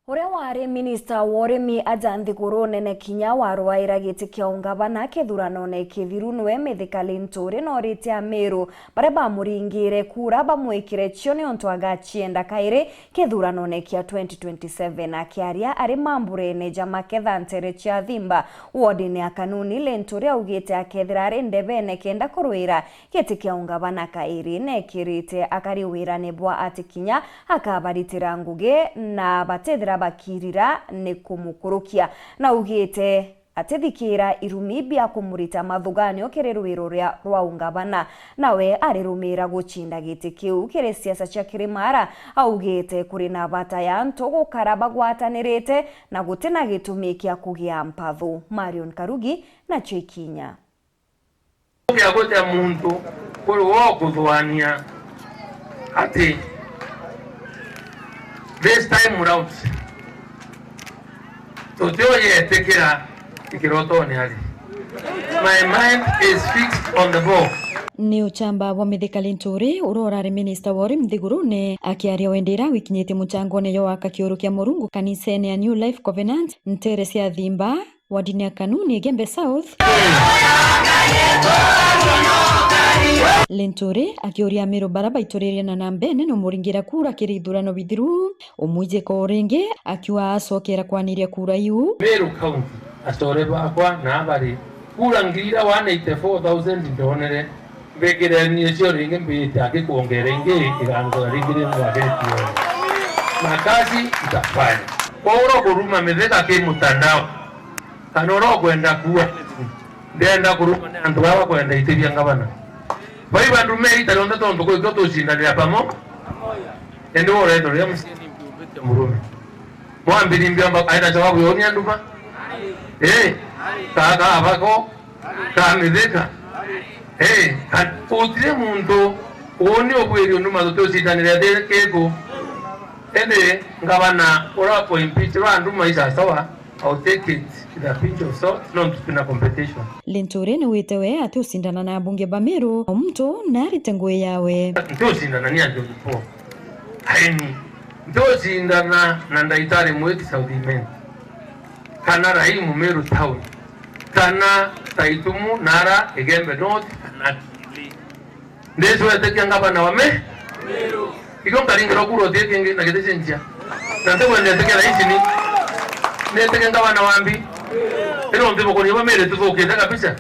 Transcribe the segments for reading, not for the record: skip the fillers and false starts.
Uria wari minista wa urimi Ajanthi Nene Kinya warwaira giti kia ungavana kithuranone kithiru niwe Mithika Linturi noritia Meru baria bamuringire kura bamwikire cio ni ontu agachienda kairi kithuranone kia 2027 akiaria ari mamburene jama ketha ntere cia thimba wodini ya kanuni. Linturi augite akethira ari ndevene kenda kurwira giti kia ungavana kairi nekirite akariwira nibwa ati Kinya akabaritira ngugi na batethira bakirira ni kumukurukia na ugite atethikira irumi bia kumurita mathuganio kiri rwiro rwa ungavana nawe arirumira guchinda giti kiu kiri siasa cia Kirimara. Augite kuri na bata ya nto gukara bagwatanirite na gutina gitumi kia kugia mpathu. Marion Karugi na Cheikinya ya gote muntu kuri wo kuthwania ati this time round tekira ikiroto ni hali. My mind is fixed on the ball. Ni uchamba wa Mithika Linturi urorari minista wori mthigurune akiaria wendera wikinyite muchangone yo akakiuru kia Murungu kanisene ya New Life Covenant ntere cia thimba wadini ya kanuni Gembe South. Linturi akiuria Meru baraba ituriria na nambene no muringira kura kiri ithurano bithiru umwije ko ringi akiwa acokera kwaniria kura iu Meru County atore bakwa na bari kura ngira 184,000 ndonere begere ni cio ringi mbite akikuongera ingi igango ringire ngwagetio makazi itafanya oro kuruma Mithika ki mutandao kanoro kwenda kuwa ndenda kuruma ne andu baba kwenda itibia ngabana bai bandu meri talonda tonto ko toto shindanira pamo endo ore ndo ya msini mbite murume mwambiri mbiamba aina jawabu yoni anduma kaka abako kamithika utire muntu oni obweri onduma toto shindanira keko ende ngabana ora po impeach anduma isa sawa. I'll take it with a pinch of salt, not in a competition. Linturi ni witewe ati usindana na bunge ba Meru mtu nari tengwe yawe. Ndio sindana ni ando po. Haini. Ndio sindana na ndaitari mweti Saudi men. Kana raimu Meru town. Kana taitumu nara Egembe North kana Kili. Ndezo yateke ngaba na wame Meru. Ikonga ringiro kuro teke na gedeshe njia. Nante kwa ndeteke na hizi ni neteke ngabana wambi ero ndimo koni bamere tuzokenda kabisa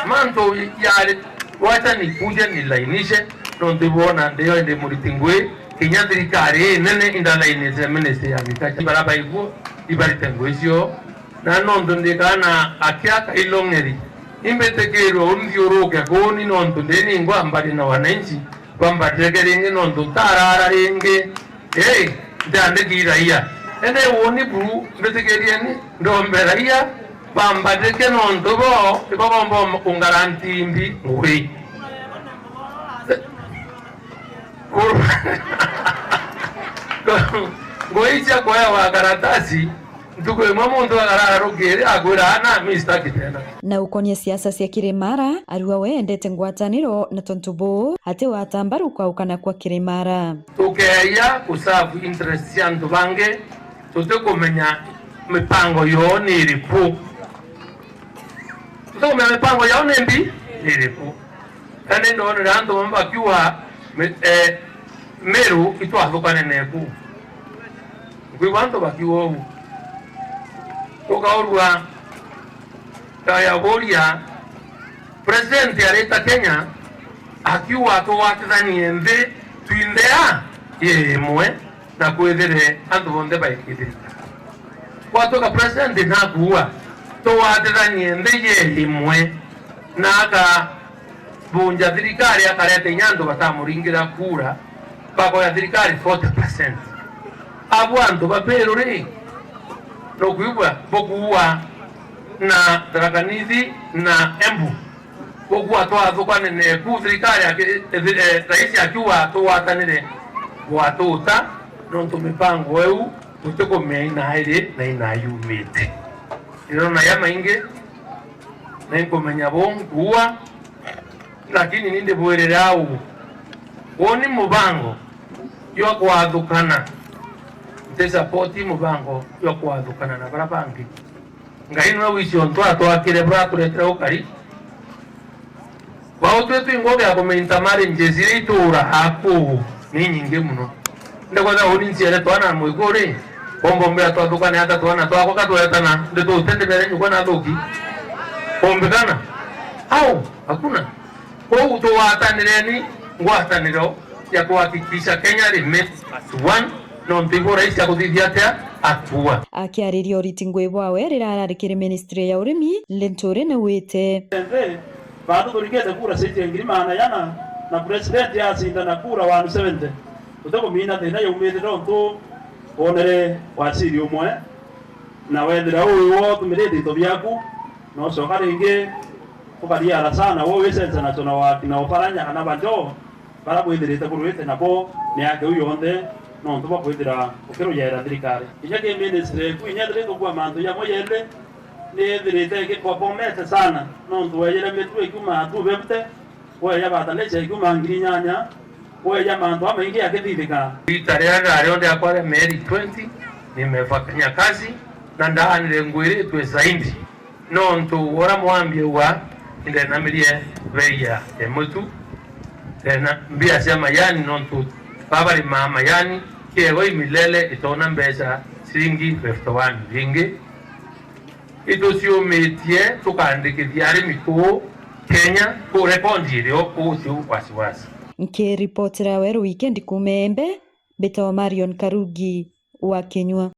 manto yale wacha ni kuja ni lainishe ndo ndibona ndio ende muritingwe kinyadirikare nene indala ineze minister ya mikacha baraba ibu ibaritengwesio na nondo ndikana akiaka ilongeri imbetekero undioroke koni nondo ndeni ngwa mbali na wananchi kwamba tegerenge nondo tarara renge ndande giraiya ene woni buru mbetegerieni ndomberaia bambadeke nondo bo ibabombo ungaranti mbi ngui ngoicha kwa wa karatasi nduko mamuntu agarara rugere agwira ana mista kitena na ukonie siasa cia Kirimara ariwa wendete ngwataniro na tontubo ati watambaru kwa ukana kwa Kirimara tukeya kusavu interest ya ndu bange tutekomenya mipango yone iripo tutekomenya mipango yone mbi iripo kane ndone rando mamba kiwa Meru itwathukane neku kwibanto bakiwo tukaurwa kaya boria president ya leta Kenya akiwa tuwatithanie nthi twindea yemwe na kwethere andu bonde baikithira kwatoka president na kuwa tuwatithanie nthi yemwe na aka bunja thirikari akarete nyandu batamuringira kura bako ya thirikari 40% abo andu baperu ri no kuibwa bokuwa na Tharaka-Nithi na Embu bokuwa twathukane ne ku thirikari rais akiwa tuwatanire gwatuta nonto mipango eu tutekomea inaire na inayumite irona ya mainge na inkomenya bonguwa lakini ninde bwerere au woni mubango yo kwathukana te support mubango yo kwathukana na barabangi ngai no wicio ntwato akire bra kuretera ukari wao twetu ingoge akomenta mari njezire itura aku ni nyinge muno ndakwaza uninziele twana mwigore bombo mbya twathukana hata twana twako katwetana ndeto utende bere nyuko na doki bombekana au hakuna kwa utowatanireni ngwataniro ya kuhakikisha Kenya remains as one no ntigo rais ya kuthithia atia atua akiariria uriti ngwibwawe rirararikire ministry ya urimi Linturi na wite bado turigeze kura siti ngiri maana yana na president yasinda na kura 170 utako mina thina yumire ronto onere wasiri umwe na wethira uyu wo tumirite to byaku no soka ringi ukariara sana wo wesenza na tona wakina oparanya kana bando para kwithirite kuruite nabo ni yake uyu onde no ntuba kwithira ukero yera thirikari ijake ministry kuinyadire kwa mandu ya moyende ni thirite ke kwa pomete sana no ntuweyere metu ekuma tubebte weya bataleje ekuma ngirinyanya weya mandu amaingi yakithithika itareana arionde akware Meri 20 nimefanya kazi na ndaanire ngwiri twe zaidi no ntu ora mwambie wa inde namirie veya emutu tena mbia cia mayani no ntu babari mama yani kiewe milele itona mbesa shilingi 51 vingi itucio metie tukandikithia arimi ku Kenya ku rekondirio ku cio wasiwasi nkiripotera weru weekend kumembe Beta Marion Karugi wa Kenywa.